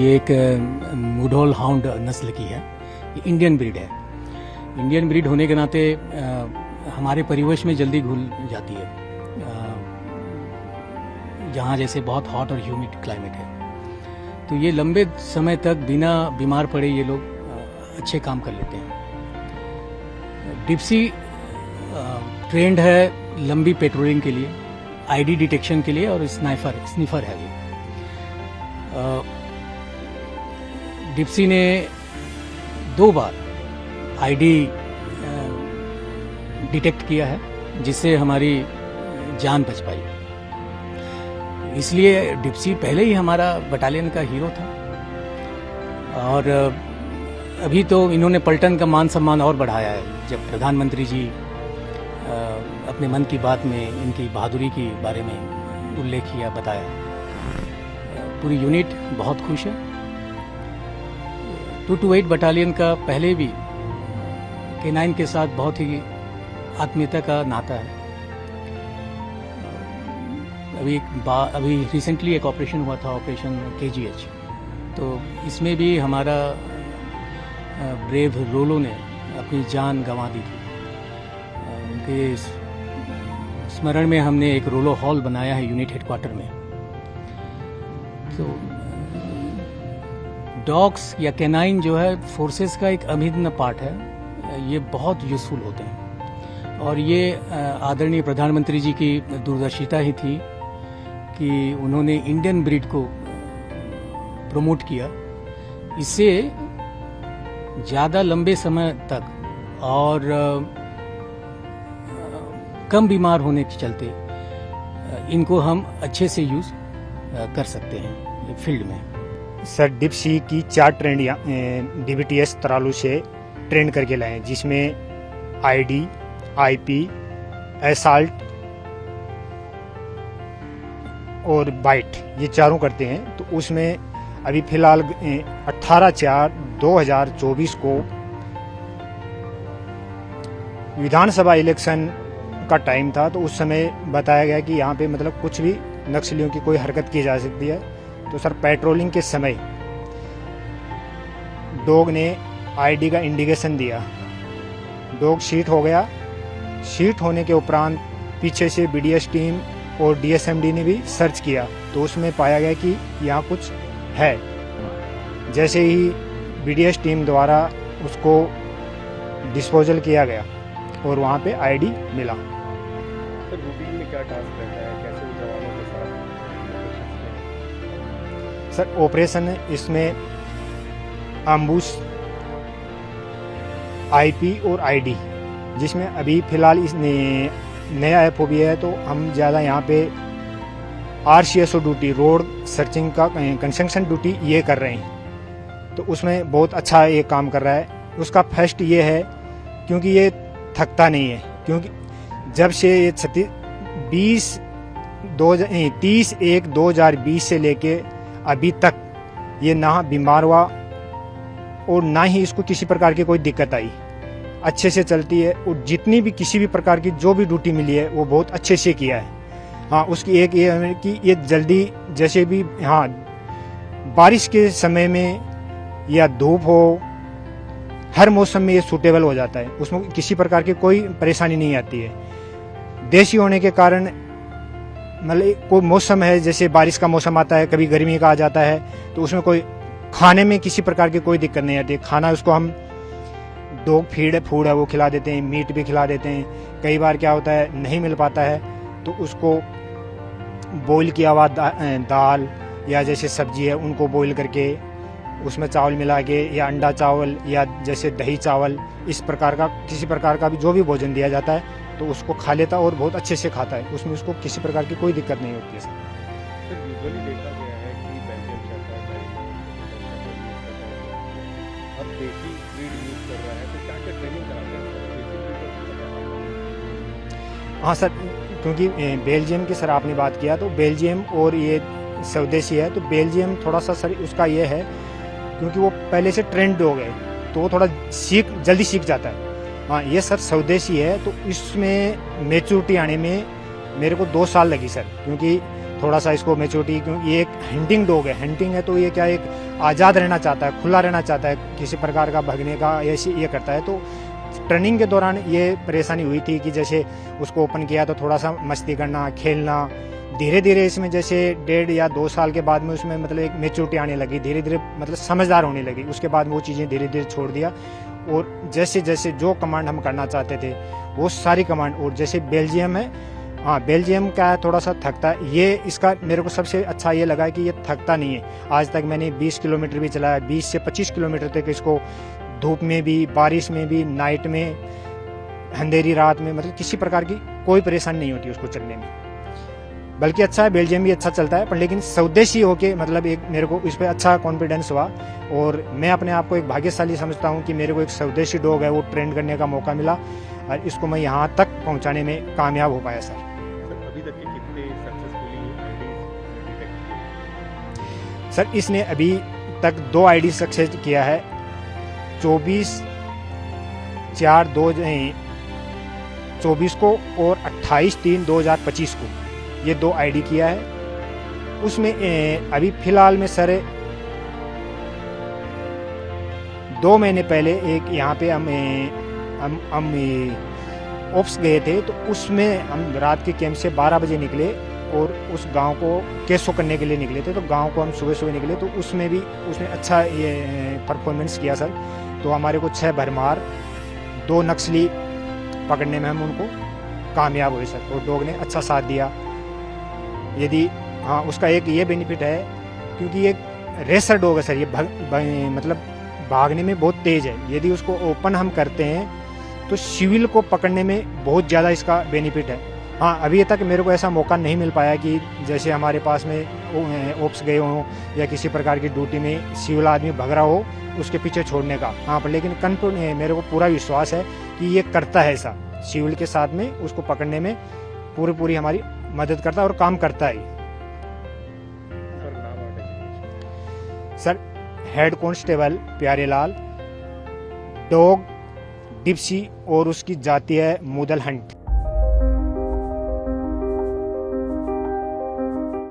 ये एक मुढोल हाउंड नस्ल की है। ये इंडियन ब्रीड है। इंडियन ब्रीड होने के नाते हमारे परिवेश में जल्दी घुल जाती है, जहाँ जैसे बहुत हॉट और ह्यूमिड क्लाइमेट है। तो ये लंबे समय तक बिना बीमार पड़े ये लोग अच्छे काम कर लेते हैं। डिप्सी ट्रेंड है लंबी पेट्रोलिंग के लिए, आईडी डिटेक्शन के लिए, और स्निफर है ये। डिप्सी ने 2 बार आईडी डिटेक्ट किया है, जिससे हमारी जान बच पाई। इसलिए डिप्सी पहले ही हमारा बटालियन का हीरो था। और अभी तो इन्होंने पलटन का मान सम्मान और बढ़ाया है। जब प्रधानमंत्री जी अपने मन की बात में इनकी बहादुरी के बारे में उल्लेख किया, बताया, पूरी यूनिट बहुत खुश है। 228 बटालियन का पहले भी K9 के साथ बहुत ही आत्मीयता का नाता है। अभी रिसेंटली एक ऑपरेशन हुआ था, ऑपरेशन KGH, तो इसमें भी हमारा ब्रेव रोलो ने अपनी जान गंवा दी थी। उनके स्मरण में हमने एक रोलो हॉल बनाया है यूनिट हेडक्वार्टर में। तो डॉग्स या K9 जो है फोर्सेस का एक अभिन्न पार्ट है। ये बहुत यूजफुल होते हैं, और ये आदरणीय प्रधानमंत्री जी की दूरदर्शिता ही थी कि उन्होंने इंडियन ब्रीड को प्रमोट किया। इससे ज़्यादा लंबे समय तक और कम बीमार होने के चलते इनको हम अच्छे से यूज़ कर सकते हैं फील्ड में। सर, डिप्सी की 4 ट्रेंड DBTS तरालू से ट्रेन करके लाए हैं, जिसमें ID, IP, एसाल्ट और बाइट, ये चारों करते हैं। तो उसमें अभी फिलहाल 18/4/2024 को विधानसभा इलेक्शन का टाइम था। तो उस समय बताया गया कि यहाँ पे मतलब कुछ भी नक्सलियों की कोई हरकत की जा सकती है। तो सर, पेट्रोलिंग के समय डॉग ने ID का इंडिकेशन दिया, डॉग शीट हो गया। शीट होने के उपरांत पीछे से BDS टीम और DSMD ने भी सर्च किया, तो उसमें पाया गया कि यहाँ कुछ है। जैसे ही BDS टीम द्वारा उसको डिस्पोजल किया गया और वहाँ पे ID मिला। तो रूटीन में क्या टास्क रहता है, कैसे उन जवानों के साथ? सर, ऑपरेशन इसमें एम्बुश, IP और ID, जिसमें अभी फिलहाल इस नया FOB है। तो हम ज़्यादा यहाँ पे RCSO ड्यूटी, रोड सर्चिंग का कंस्ट्रक्शन ड्यूटी ये कर रहे हैं। तो उसमें बहुत अच्छा ये काम कर रहा है। उसका फर्स्ट ये है क्योंकि ये थकता नहीं है, क्योंकि जब से ये 30/1/2020 से लेके अभी तक ये ना बीमार हुआ और ना ही इसको किसी प्रकार की कोई दिक्कत आई। अच्छे से चलती है, और जितनी भी किसी भी प्रकार की जो भी ड्यूटी मिली है वो बहुत अच्छे से किया है। हाँ, उसकी एक ये है कि ये जल्दी, जैसे भी, हाँ, बारिश के समय में या धूप हो, हर मौसम में ये सूटेबल हो जाता है। उसमें किसी प्रकार की कोई परेशानी नहीं आती है। देशी होने के कारण मतलब कोई मौसम है, जैसे बारिश का मौसम आता है, कभी गर्मी का आ जाता है, तो उसमें कोई खाने में किसी प्रकार की कोई दिक्कत नहीं आती है। खाना उसको हम डॉग फूड है वो खिला देते हैं, मीट भी खिला देते हैं। कई बार क्या होता है, नहीं मिल पाता है, तो उसको बॉईल किया हुआ दाल या जैसे सब्जी है उनको बॉईल करके उसमें चावल मिला के, या अंडा चावल, या जैसे दही चावल, इस प्रकार का किसी प्रकार का भी जो भी भोजन दिया जाता है तो उसको खा लेता है और बहुत अच्छे से खाता है। उसमें उसको किसी प्रकार की कोई दिक्कत नहीं होती है। सर, यूजुअली देखा गया है कि बेल्जियम शेफर्ड, अब देसी ब्रीड यूज कर रहा है, तो क्या क्या ट्रेनिंग कराते हैं? हाँ सर, क्योंकि बेल्जियम की सर आपने बात किया, तो बेल्जियम और ये स्वदेशी है। तो बेल्जियम थोड़ा सा सर उसका ये है क्योंकि वो पहले से ट्रेंड हो गए, तो वो थोड़ा जल्दी सीख जाता है। हाँ, ये सर स्वदेशी है, तो इसमें मैच्योरिटी आने में मेरे को 2 साल लगी सर, क्योंकि थोड़ा सा इसको मेच्योरिटी, ये एक हंटिंग डॉग है, हंटिंग है तो ये क्या एक आज़ाद रहना चाहता है, खुला रहना चाहता है, किसी प्रकार का भगने का ऐसे ये करता है। तो ट्रेनिंग के दौरान ये परेशानी हुई थी कि जैसे उसको ओपन किया तो थोड़ा सा मस्ती करना, खेलना, धीरे धीरे इसमें जैसे 1.5 या 2 साल के बाद में उसमें मतलब एक मेच्योरिटी आने लगी, धीरे धीरे मतलब समझदार होने लगी। उसके बाद वो चीज़ें धीरे धीरे छोड़ दिया और जैसे जैसे जो कमांड हम करना चाहते थे वो सारी कमांड। और जैसे बेल्जियम है, हाँ बेल्जियम का है थोड़ा सा थकता है, ये इसका मेरे को सबसे अच्छा ये लगा कि ये थकता नहीं है। आज तक मैंने 20 किलोमीटर भी चलाया, 20 से 25 किलोमीटर तक इसको धूप में भी, बारिश में भी, नाइट में, अंधेरी रात में, मतलब किसी प्रकार की कोई परेशानी नहीं होती उसको चलने में। बल्कि अच्छा है, बेल्जियम भी अच्छा चलता है, पर लेकिन स्वदेशी होके मतलब एक मेरे को इस पर अच्छा कॉन्फिडेंस हुआ और मैं अपने आप को एक भाग्यशाली समझता हूँ कि मेरे को एक स्वदेशी डॉग है वो ट्रेन करने का मौका मिला और इसको मैं यहाँ तक पहुँचाने में कामयाब हो पाया सर। अभी तक के कितने सक्सेसफुली आईडी डिटेक्ट किए? सर इसने अभी तक 2 आईडी सक्सेस किया है, 24/4/2024 को और 28/3/2025 को, ये 2 आईडी किया है। उसमें अभी फिलहाल में सर 2 महीने पहले एक यहाँ पे हम ऑप्स गए थे, तो उसमें हम रात के कैंप से 12 बजे निकले और उस गांव को कैसो करने के लिए निकले थे। तो गांव को हम सुबह सुबह निकले तो उसने अच्छा ये परफॉर्मेंस किया सर। तो हमारे को 6 भरमार 2 नक्सली पकड़ने में हम उनको कामयाब हुए सर और डॉग ने अच्छा साथ दिया। यदि हाँ उसका एक ये बेनिफिट है क्योंकि एक रेसर डॉग है सर, ये मतलब भागने में बहुत तेज है। यदि उसको ओपन हम करते हैं तो सिविल को पकड़ने में बहुत ज़्यादा इसका बेनिफिट है। हाँ अभी तक मेरे को ऐसा मौका नहीं मिल पाया कि जैसे हमारे पास में ओप्स गए हों या किसी प्रकार की ड्यूटी में सिविल आदमी भग रहा हो उसके पीछे छोड़ने का। हाँ पर लेकिन मेरे को पूरा विश्वास है कि ये करता है ऐसा, सिविल के साथ में उसको पकड़ने में पूरी हमारी मदद करता है और काम करता है। सर नाम और designation? Sir head constable Pyarelal, dog Dipsy और उसकी जाति है मूदल हंट।